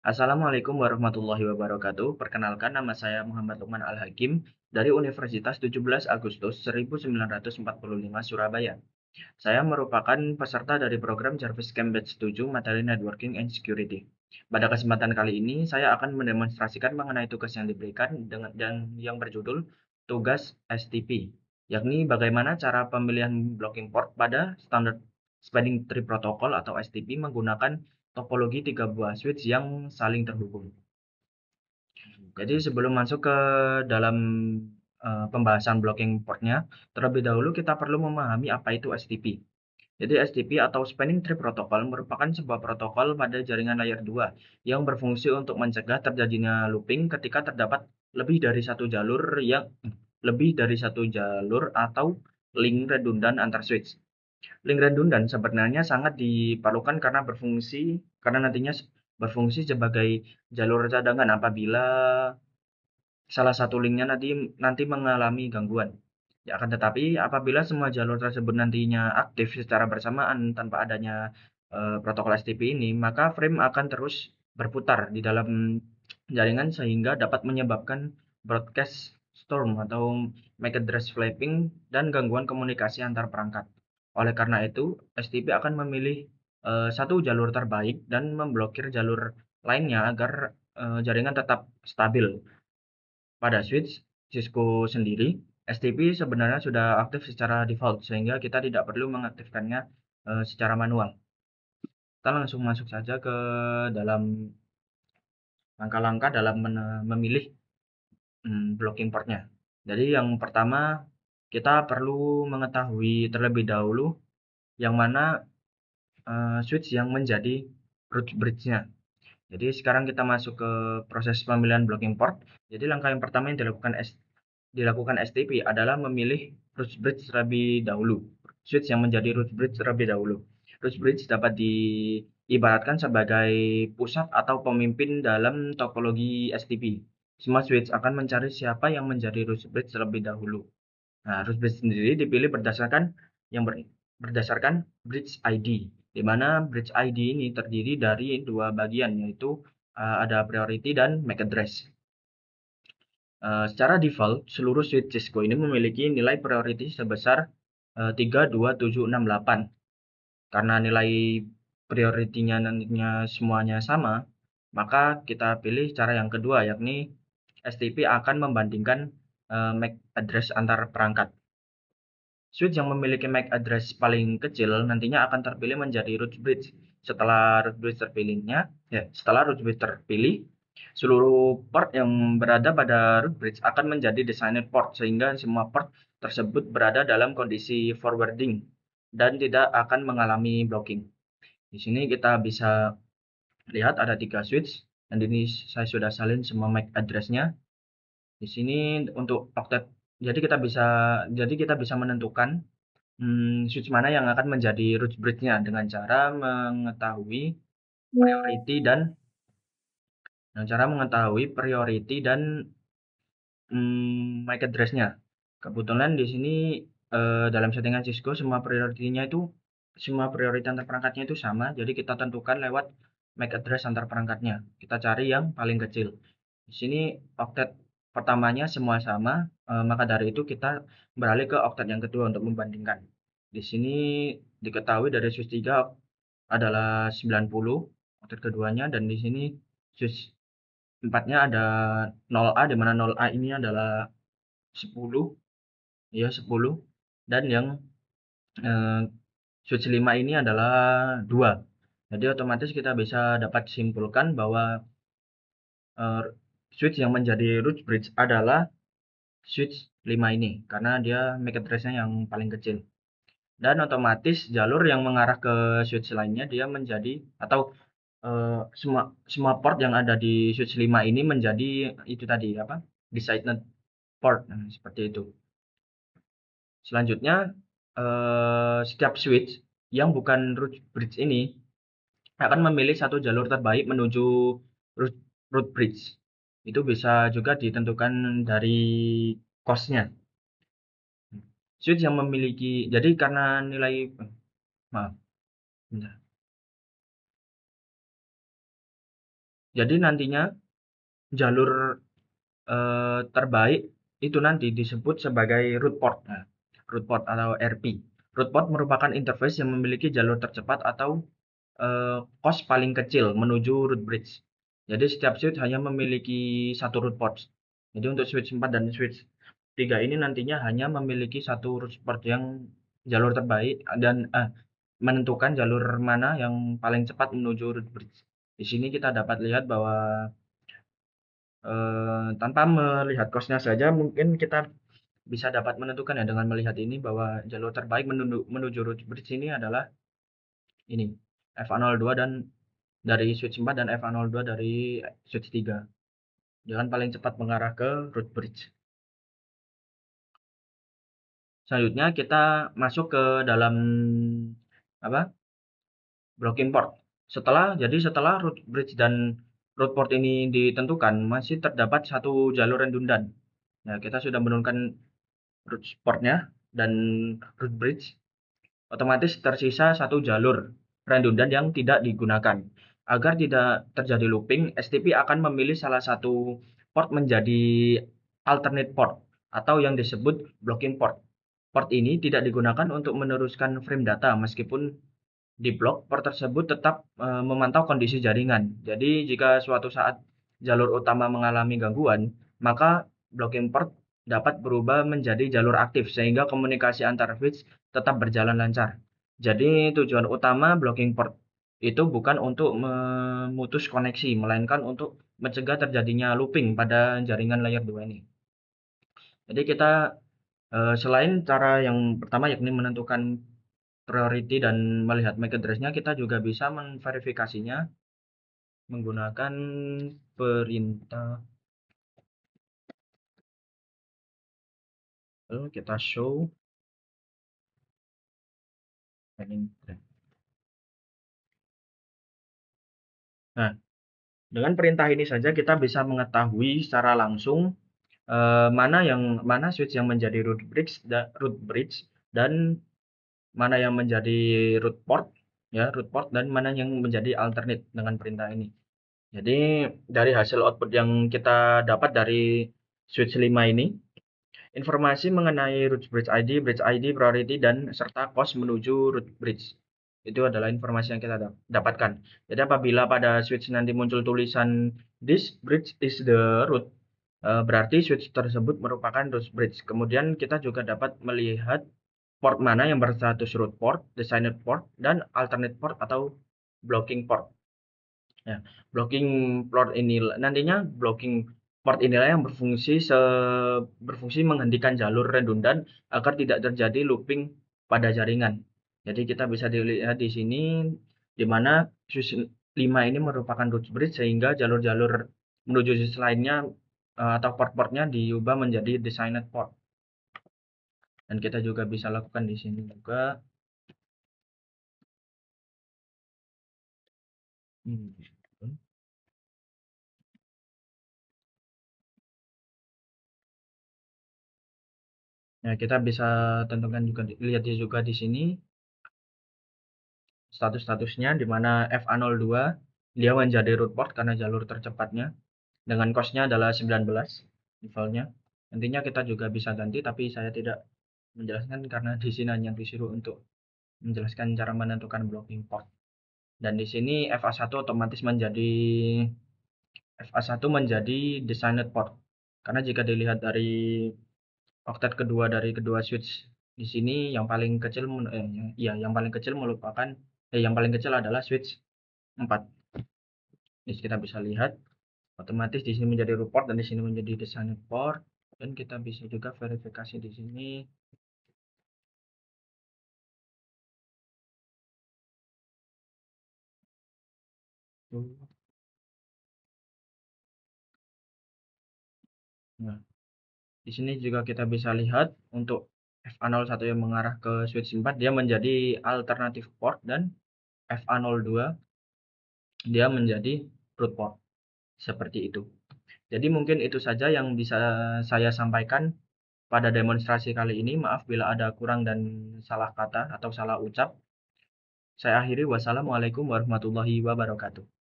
Assalamualaikum warahmatullahi wabarakatuh. Perkenalkan, nama saya Muhammad Lukman Al-Hakim dari Universitas 17 Agustus 1945 Surabaya. Saya merupakan peserta dari program Jarvis Camp Batch 7 Materi Networking and Security. Pada kesempatan kali ini, saya akan mendemonstrasikan mengenai tugas yang diberikan dan yang berjudul tugas STP, yakni bagaimana cara pemilihan blocking port pada standar Spanning Tree Protocol atau STP menggunakan topologi tiga buah switch yang saling terhubung. Jadi sebelum masuk ke dalam pembahasan blocking portnya, terlebih dahulu kita perlu memahami apa itu STP. Jadi STP atau Spanning Tree Protocol merupakan sebuah protokol pada jaringan layer 2 yang berfungsi untuk mencegah terjadinya looping ketika terdapat lebih dari satu jalur atau link redundan antar switch. Link redundan sebenarnya sangat diperlukan karena nantinya berfungsi sebagai jalur cadangan apabila salah satu linknya nanti mengalami gangguan. Ya, akan tetapi apabila semua jalur tersebut nantinya aktif secara bersamaan tanpa adanya protokol STP ini, maka frame akan terus berputar di dalam jaringan sehingga dapat menyebabkan broadcast storm atau MAC address flapping dan gangguan komunikasi antar perangkat. Oleh karena itu, STP akan memilih satu jalur terbaik dan memblokir jalur lainnya agar jaringan tetap stabil. Pada switch Cisco sendiri, STP sebenarnya sudah aktif secara default, sehingga kita tidak perlu mengaktifkannya secara manual. Kita langsung masuk saja ke dalam langkah-langkah dalam memilih blocking portnya. Jadi yang pertama, kita perlu mengetahui terlebih dahulu yang mana switch yang menjadi root bridge-nya. Jadi sekarang kita masuk ke proses pemilihan blocking port. Jadi langkah yang pertama yang dilakukan STP adalah memilih root bridge terlebih dahulu. Switch yang menjadi root bridge terlebih dahulu. Root bridge dapat diibaratkan sebagai pusat atau pemimpin dalam topologi STP. Semua switch akan mencari siapa yang menjadi root bridge terlebih dahulu. Nah, root bridge sendiri dipilih berdasarkan bridge ID, di mana bridge ID ini terdiri dari dua bagian, yaitu ada priority dan MAC address. Secara default, seluruh switch Cisco ini memiliki nilai priority sebesar 32768. Karena nilai priority-nya nantinya semuanya sama, maka kita pilih cara yang kedua, yakni STP akan membandingkan MAC address antar perangkat. Switch yang memiliki MAC address paling kecil nantinya akan terpilih menjadi root bridge. Setelah root bridge terpilih, seluruh port yang berada pada root bridge akan menjadi designated port sehingga semua port tersebut berada dalam kondisi forwarding dan tidak akan mengalami blocking. Di sini kita bisa lihat ada 3 switch dan ini saya sudah salin semua MAC address-nya. Di sini untuk octet jadi kita bisa menentukan switch mana yang akan menjadi root bridge-nya dengan cara mengetahui priority dan MAC address-nya. Kebetulan di sini dalam settingan Cisco semua priority antar perangkatnya itu sama, jadi kita tentukan lewat MAC address antar perangkatnya. Kita cari yang paling kecil. Di sini oktet pertamanya semua sama, maka dari itu kita beralih ke oktet yang kedua untuk membandingkan. Di sini diketahui dari switch 3 adalah 90 oktet keduanya, dan di sini switch 4-nya ada 0A, di mana 0A ini adalah 10, ya 10, dan yang eh, switch 5 ini adalah 2. Jadi otomatis kita bisa dapat simpulkan bahwa eh, switch yang menjadi root bridge adalah switch 5 ini karena dia MAC address-nya yang paling kecil. Dan otomatis jalur yang mengarah ke switch lainnya dia menjadi atau semua port yang ada di switch 5 ini menjadi itu tadi apa? Designated port. Nah, seperti itu. Selanjutnya setiap switch yang bukan root bridge ini akan memilih satu jalur terbaik menuju root, root bridge. Itu bisa juga ditentukan dari cost-nya. Switch yang memiliki jadi karena nilai maaf, bentar. Jadi nantinya jalur terbaik itu nanti disebut sebagai root port. Nah, root port atau RP. Root port merupakan interface yang memiliki jalur tercepat atau cost paling kecil menuju root bridge. Jadi setiap switch hanya memiliki satu root port. Jadi untuk switch 4 dan switch 3 ini nantinya hanya memiliki satu root port yang jalur terbaik dan menentukan jalur mana yang paling cepat menuju root bridge. Di sini kita dapat lihat bahwa tanpa melihat cost-nya saja mungkin kita bisa dapat menentukan ya dengan melihat ini bahwa jalur terbaik menuju root bridge ini adalah ini FA02 dan dari switch 4 dan FA02 dari switch 3. Dia kan paling cepat mengarah ke root bridge. Selanjutnya kita masuk ke dalam apa? Blocking port. Setelah root bridge dan root port ini ditentukan, masih terdapat satu jalur redundan. Nah, kita sudah menurunkan root portnya dan root bridge, otomatis tersisa satu jalur redundan yang tidak digunakan. Agar tidak terjadi looping, STP akan memilih salah satu port menjadi alternate port atau yang disebut blocking port. Port ini tidak digunakan untuk meneruskan frame data meskipun di blok, port tersebut tetap memantau kondisi jaringan. Jadi jika suatu saat jalur utama mengalami gangguan, maka blocking port dapat berubah menjadi jalur aktif sehingga komunikasi antar switch tetap berjalan lancar. Jadi tujuan utama blocking port itu bukan untuk memutus koneksi, melainkan untuk mencegah terjadinya looping pada jaringan layer 2 ini. Jadi kita selain cara yang pertama yakni menentukan priority dan melihat MAC address-nya, kita juga bisa memverifikasinya menggunakan perintah. Lalu kita show. Nah, dengan perintah ini saja kita bisa mengetahui secara langsung mana switch yang menjadi root bridge dan mana yang menjadi root port dan mana yang menjadi alternate dengan perintah ini. Jadi dari hasil output yang kita dapat dari switch 5 ini, informasi mengenai root bridge ID, priority, dan serta cost menuju root bridge. Itu adalah informasi yang kita dapatkan. Jadi apabila pada switch nanti muncul tulisan this bridge is the root, berarti switch tersebut merupakan root bridge. Kemudian kita juga dapat melihat port mana yang berstatus root port, designated port, dan alternate port atau blocking port. Ya, blocking port ini nantinya blocking port inilah yang berfungsi menghentikan jalur redundan agar tidak terjadi looping pada jaringan. Jadi kita bisa dilihat di sini di mana switch 5 ini merupakan root bridge sehingga jalur-jalur menuju switch lainnya atau port-portnya diubah menjadi designated port. Dan kita juga bisa lakukan di sini juga. Nah, kita bisa tentukan juga lihat juga di sini status-statusnya di mana FA02 dia menjadi root port karena jalur tercepatnya dengan cost-nya adalah 19 default-nya. Nantinya kita juga bisa ganti tapi saya tidak menjelaskan karena di sini hanya disuruh untuk menjelaskan cara menentukan blocking port. Dan di sini FA1 otomatis menjadi designated port. Karena jika dilihat dari oktet kedua dari kedua switch di sini yang paling kecil yang paling kecil adalah switch 4. Jadi kita bisa lihat otomatis di sini menjadi root port dan di sini menjadi designated port, dan kita bisa juga verifikasi di sini. Nah, di sini juga kita bisa lihat untuk FA01 yang mengarah ke switch 4 dia menjadi alternative port dan FA02 dia menjadi root port. Seperti itu. Jadi mungkin itu saja yang bisa saya sampaikan pada demonstrasi kali ini. Maaf bila ada kurang dan salah kata atau salah ucap. Saya akhiri. Wassalamualaikum warahmatullahi wabarakatuh.